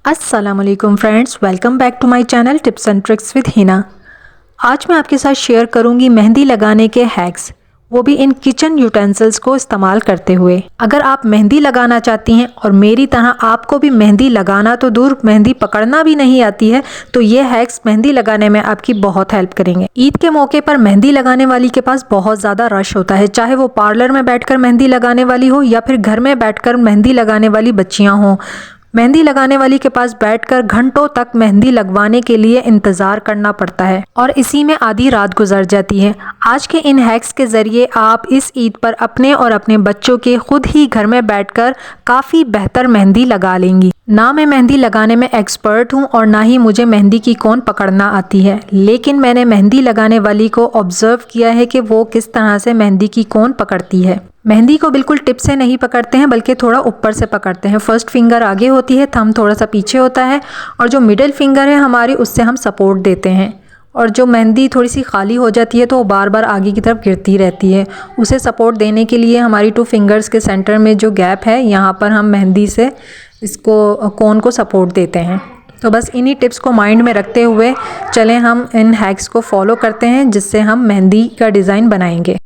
अस्सलामुअलैकुम friends, welcome back to my channel tips and tricks with Hina. आज मैं आपके साथ शेयर करूंगी मेहंदी लगाने के हैक्स, वो भी इन किचन यूटेंसिल्स को इस्तेमाल करते हुए। अगर आप मेहंदी लगाना चाहती हैं और मेरी तरह आपको भी मेहंदी लगाना तो दूर मेहंदी पकड़ना भी नहीं आती है, तो ये हैक्स मेहंदी लगाने में आपकी बहुत हेल्प करेंगे। ईद के मौके पर मेहंदी लगाने वाली के पास बहुत ज़्यादा रश होता है, चाहे वो पार्लर में बैठकर मेहंदी लगाने वाली हो या फिर घर में बैठकर मेहंदी लगाने वाली बच्चियाँ हों। मेहंदी लगाने वाली के पास बैठकर घंटों तक मेहंदी लगवाने के लिए इंतज़ार करना पड़ता है और इसी में आधी रात गुजर जाती है। आज के इन हैक्स के ज़रिए आप इस ईद पर अपने और अपने बच्चों के खुद ही घर में बैठकर काफ़ी बेहतर मेहंदी लगा लेंगी। ना मैं मेहंदी लगाने में एक्सपर्ट हूँ और ना ही मुझे मेहंदी की कोन पकड़ना आती है, लेकिन मैंने मेहंदी लगाने वाली को ऑब्ज़र्व किया है कि वो किस तरह से मेहंदी की कोन पकड़ती है। मेहंदी को बिल्कुल टिप से नहीं पकड़ते हैं, बल्कि थोड़ा ऊपर से पकड़ते हैं। फर्स्ट फिंगर आगे होती है, थंब थोड़ा सा पीछे होता है और जो मिडिल फिंगर है हमारी, उससे हम सपोर्ट देते हैं। और जो मेहंदी थोड़ी सी खाली हो जाती है तो वो बार बार आगे की तरफ गिरती रहती है। उसे सपोर्ट देने के लिए हमारी 2 फिंगर्स के सेंटर में जो गैप है, यहाँ पर हम मेहंदी से इसको कोन को सपोर्ट देते हैं। तो बस इन्हीं टिप्स को माइंड में रखते हुए चलें हम इन हैक्स को फॉलो करते हैं, जिससे हम मेहंदी का डिज़ाइन बनाएंगे।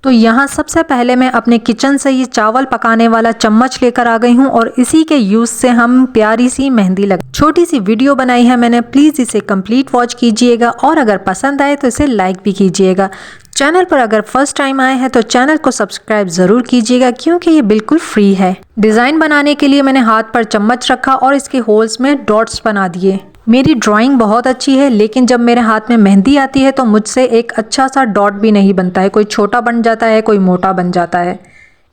तो यहाँ सबसे पहले मैं अपने किचन से ये चावल पकाने वाला चम्मच लेकर आ गई हूँ और इसी के यूज़ से हम प्यारी सी मेहंदी लगा। छोटी सी वीडियो बनाई है मैंने, प्लीज़ इसे कंप्लीट वॉच कीजिएगा और अगर पसंद आए तो इसे लाइक भी कीजिएगा। चैनल पर अगर फर्स्ट टाइम आए हैं तो चैनल को सब्सक्राइब ज़रूर कीजिएगा, क्योंकि ये बिल्कुल फ्री है। डिज़ाइन बनाने के लिए मैंने हाथ पर चम्मच रखा और इसके होल्स में डॉट्स बना दिए। मेरी ड्राइंग बहुत अच्छी है, लेकिन जब मेरे हाथ में मेहंदी आती है तो मुझसे एक अच्छा सा डॉट भी नहीं बनता है। कोई छोटा बन जाता है, कोई मोटा बन जाता है।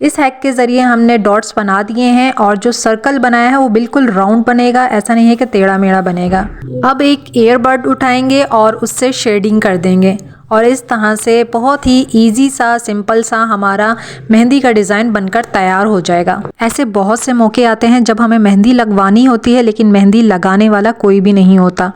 इस हैक के ज़रिए हमने डॉट्स बना दिए हैं और जो सर्कल बनाया है वो बिल्कुल राउंड बनेगा, ऐसा नहीं है कि टेढ़ा मेढ़ा बनेगा। अब एक एयरबड उठाएंगे और उससे शेडिंग कर देंगे और इस तरह से बहुत ही इजी सा, सिंपल सा हमारा मेहंदी का डिज़ाइन बनकर तैयार हो जाएगा। ऐसे बहुत से मौके आते हैं जब हमें मेहंदी लगवानी होती है लेकिन मेहंदी लगाने वाला कोई भी नहीं होता,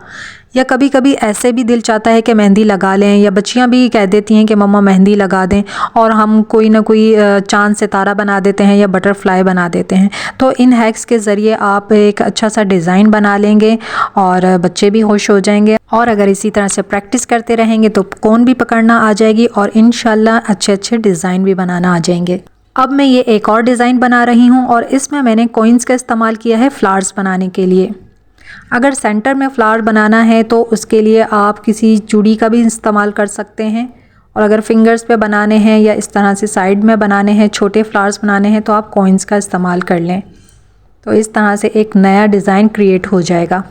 या कभी कभी ऐसे भी दिल चाहता है कि मेहंदी लगा लें, या बच्चियां भी कह देती हैं कि मम्मा मेहंदी लगा दें, और हम कोई ना कोई चांद सितारा बना देते हैं या बटरफ्लाई बना देते हैं। तो इन हैक्स के ज़रिए आप एक अच्छा सा डिज़ाइन बना लेंगे और बच्चे भी खुश हो जाएंगे। और अगर इसी तरह से प्रैक्टिस करते रहेंगे तो कोन भी पकड़ना आ जाएगी और इंशाल्लाह अच्छे अच्छे डिज़ाइन भी बनाना आ जाएंगे। अब मैं ये एक और डिज़ाइन बना रही हूँ और इसमें मैंने कॉइन्स का इस्तेमाल किया है फ्लावर्स बनाने के लिए। अगर सेंटर में फ्लावर बनाना है तो उसके लिए आप किसी चूड़ी का भी इस्तेमाल कर सकते हैं, और अगर फिंगर्स पे बनाने हैं या इस तरह से साइड में बनाने हैं, छोटे फ्लावर्स बनाने हैं, तो आप कॉइन्स का इस्तेमाल कर लें। तो इस तरह से एक नया डिज़ाइन क्रिएट हो जाएगा।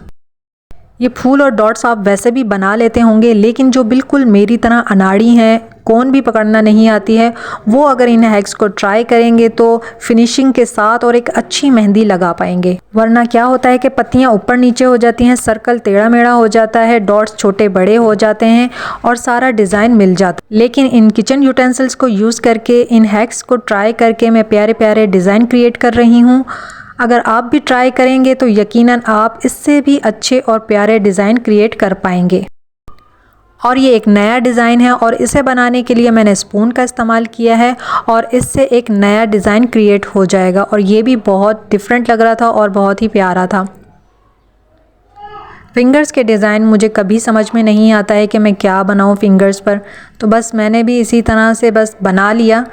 ये फूल और डॉट्स आप वैसे भी बना लेते होंगे, लेकिन जो बिल्कुल मेरी तरह अनाड़ी हैं, कोन भी पकड़ना नहीं आती है, वो अगर इन हैक्स को ट्राई करेंगे तो फिनिशिंग के साथ और एक अच्छी मेहंदी लगा पाएंगे। वरना क्या होता है कि पत्तियां ऊपर नीचे हो जाती हैं, सर्कल टेढ़ा मेढ़ा हो जाता है, डॉट्स छोटे बड़े हो जाते हैं और सारा डिज़ाइन मिल जाता है। लेकिन इन किचन यूटेंसिल्स को यूज़ करके, इन हैक्स को ट्राई करके मैं प्यारे प्यारे डिज़ाइन क्रिएट कर रही हूँ। अगर आप भी ट्राई करेंगे तो यकीनन आप इससे भी अच्छे और प्यारे डिज़ाइन क्रिएट कर पाएंगे। और ये एक नया डिज़ाइन है और इसे बनाने के लिए मैंने स्पून का इस्तेमाल किया है और इससे एक नया डिज़ाइन क्रिएट हो जाएगा। और ये भी बहुत डिफरेंट लग रहा था और बहुत ही प्यारा था। फिंगर्स के डिज़ाइन मुझे कभी समझ में नहीं आता है कि मैं क्या बनाऊँ फिंगर्स पर, तो बस मैंने भी इसी तरह से बस बना लिया।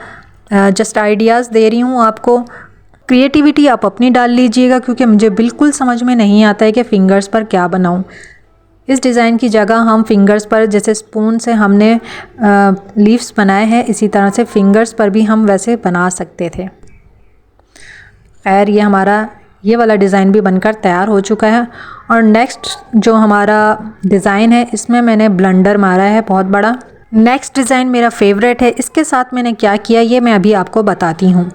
जस्ट आइडियाज़ दे रही हूँ आपको। क्रिएटिविटी आप अपनी डाल लीजिएगा, क्योंकि मुझे बिल्कुल समझ में नहीं आता है कि फ़िंगर्स पर क्या बनाऊं। इस डिज़ाइन की जगह हम फिंगर्स पर, जैसे स्पून से हमने लीव्स बनाए हैं, इसी तरह से फिंगर्स पर भी हम वैसे बना सकते थे। खैर, ये हमारा ये वाला डिज़ाइन भी बनकर तैयार हो चुका है। और नेक्स्ट जो हमारा डिज़ाइन है, इसमें मैंने ब्लंडर मारा है बहुत बड़ा। नेक्स्ट डिज़ाइन मेरा फेवरेट है। इसके साथ मैंने क्या किया ये मैं अभी आपको बताती हूँ।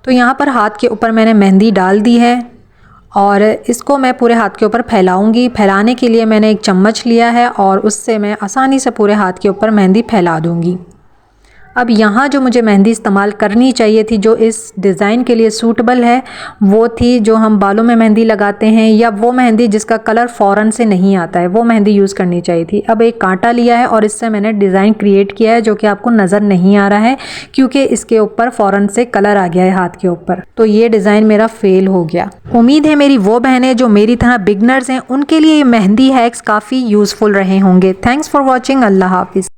तो यहाँ पर हाथ के ऊपर मैंने मेहंदी डाल दी है और इसको मैं पूरे हाथ के ऊपर फैलाऊंगी। फैलाने के लिए मैंने एक चम्मच लिया है और उससे मैं आसानी से पूरे हाथ के ऊपर मेहंदी फैला दूंगी। अब यहाँ जो मुझे मेहंदी इस्तेमाल करनी चाहिए थी, जो इस डिज़ाइन के लिए सूटेबल है, वो थी जो हम बालों में मेहंदी लगाते हैं, या वो मेहंदी जिसका कलर फ़ौरन से नहीं आता है, वो मेहंदी यूज़ करनी चाहिए थी। अब एक कांटा लिया है और इससे मैंने डिज़ाइन क्रिएट किया है, जो कि आपको नज़र नहीं आ रहा है क्योंकि इसके ऊपर फ़ौरन से कलर आ गया है हाथ के ऊपर। तो ये डिज़ाइन मेरा फेल हो गया। उम्मीद है मेरी वो बहनें जो मेरी तरह बिगनर्स हैं, उनके लिए ये मेहंदी हैक्स काफ़ी यूज़फुल रहे होंगे। Thanks for watching. अल्लाह हाफिज़।